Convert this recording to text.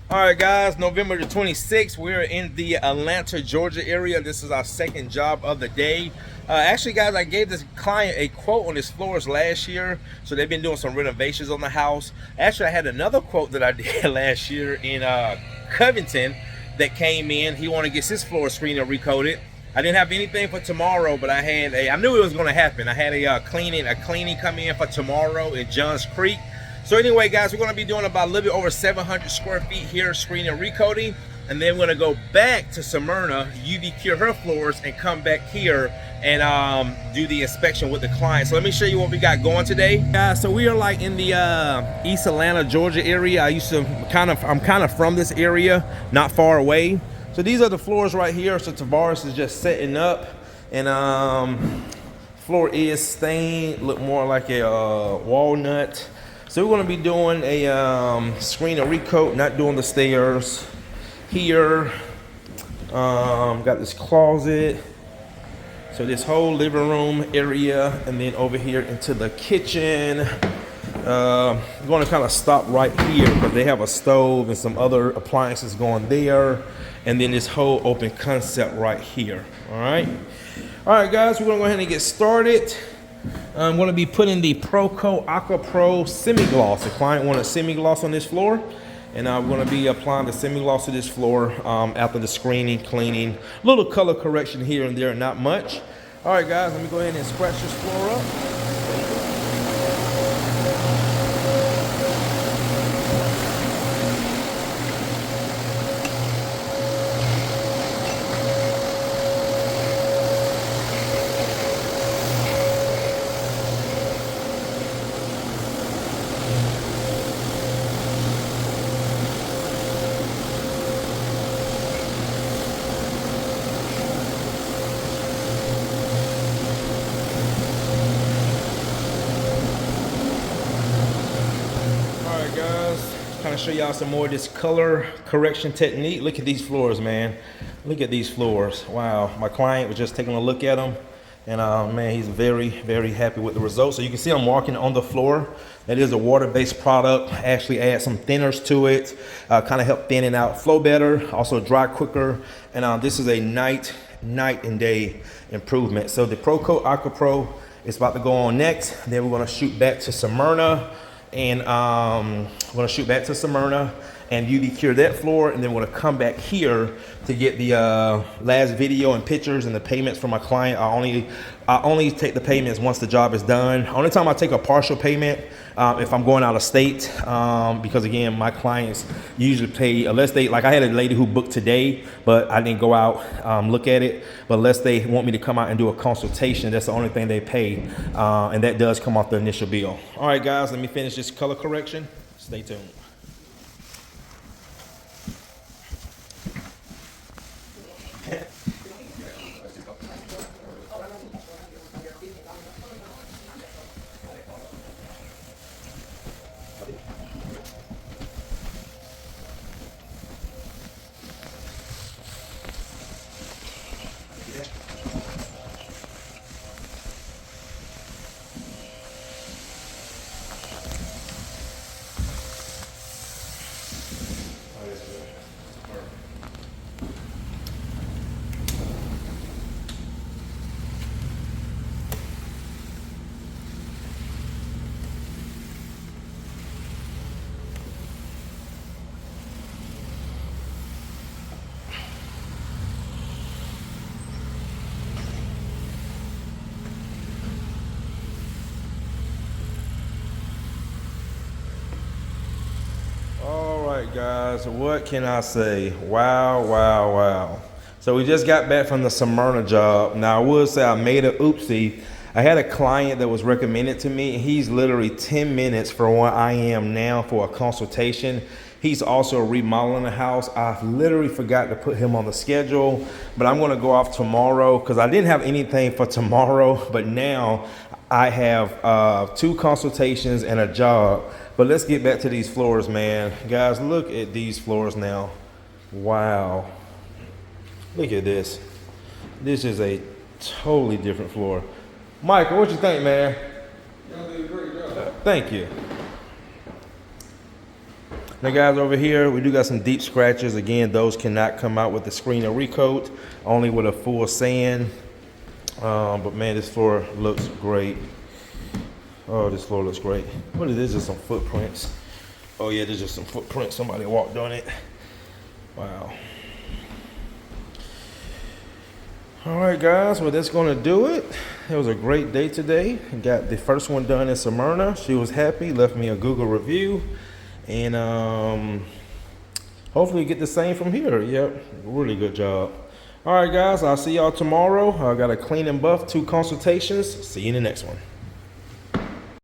All right, guys, November the 26th, we're in the Atlanta, Georgia area. This is our second job of the day. Actually, guys, I gave this client a quote on his floors last year, so they've been doing some renovations on the house. Actually, I had another quote that I did last year in Covington that came in. He wanted to get his floor screen and recoated. I didn't have anything for tomorrow, but I knew it was going to happen. I had a cleaning come in for tomorrow in Johns Creek. So anyway, guys, we're going to be doing about a little bit over 700 square feet here, screen and recoating, and then we're going to go back to Smyrna, UV cure her floors, and come back here and do the inspection with the client. So let me show you what we got going today, guys. So we are like in the East Atlanta, Georgia area. I'm kind of from this area, not far away. So these are the floors right here. So Tavares is just setting up, and floor is stained, look more like a walnut. So we're going to be doing a screen and recoat, not doing the stairs. Here, got this closet. So this whole living room area, and then over here into the kitchen. I'm going to kind of stop right here because they have a stove and some other appliances going there. And then this whole open concept right here, all right? All right, guys, we're going to go ahead and get started. I'm going to be putting the Pro-Coat Aquapro Semi-Gloss. The client wanted Semi-Gloss on this floor, and I'm going to be applying the Semi-Gloss to this floor after the screening, cleaning. A little color correction here and there, not much. All right, guys, let me go ahead and scratch this floor up. Kind of show y'all some more of this color correction technique. Look at these floors, man. Look at these floors. Wow, my client was just taking a look at them, and man, he's very, very happy with the results. So you can see I'm marking on the floor. That is a water-based product. I actually add some thinners to it, kind of help thinning out flow better, also dry quicker. And this is a night and day improvement. So the Pro-Coat Aquapro is about to go on next. Then we're gonna shoot back to Smyrna. And I'm gonna shoot back to Smyrna and UV cure that floor, and then we're gonna come back here to get the last video and pictures and the payments from my client. I only take the payments once the job is done. Only time I take a partial payment if I'm going out of state, because again, my clients usually pay, unless they, like I had a lady who booked today, but I didn't go out look at it, but unless they want me to come out and do a consultation, that's the only thing they pay, and that does come off the initial bill. All right, guys, let me finish this color correction. Stay tuned. Guys, what can I say? Wow. So we just got back from the Smyrna job. Now I will say I made a oopsie. I had a client that was recommended to me, and he's literally 10 minutes from where I am now for a consultation. He's also remodeling the house. I literally forgot to put him on the schedule, but I'm gonna go off tomorrow because I didn't have anything for tomorrow, but now I have 2 consultations and a job. But let's get back to these floors, man. Guys, look at these floors now. Wow. Look at this. This is a totally different floor. Michael, what you think, man? Y'all did a great job. Thank you. Now guys, over here we do got some deep scratches. Again, those cannot come out with the screen or recoat, only with a full sand. But man, this floor looks great. Oh, this floor looks great. What is this? Just some footprints. Oh yeah, there's just some footprints. Somebody walked on it. Wow. All right, guys. Well, that's gonna do it. It was a great day today. Got the first one done in Smyrna. She was happy. Left me a Google review, and hopefully get the same from here. Yep, really good job. All right, guys. I'll see y'all tomorrow. I got a clean and buff 2 consultations. See you in the next one.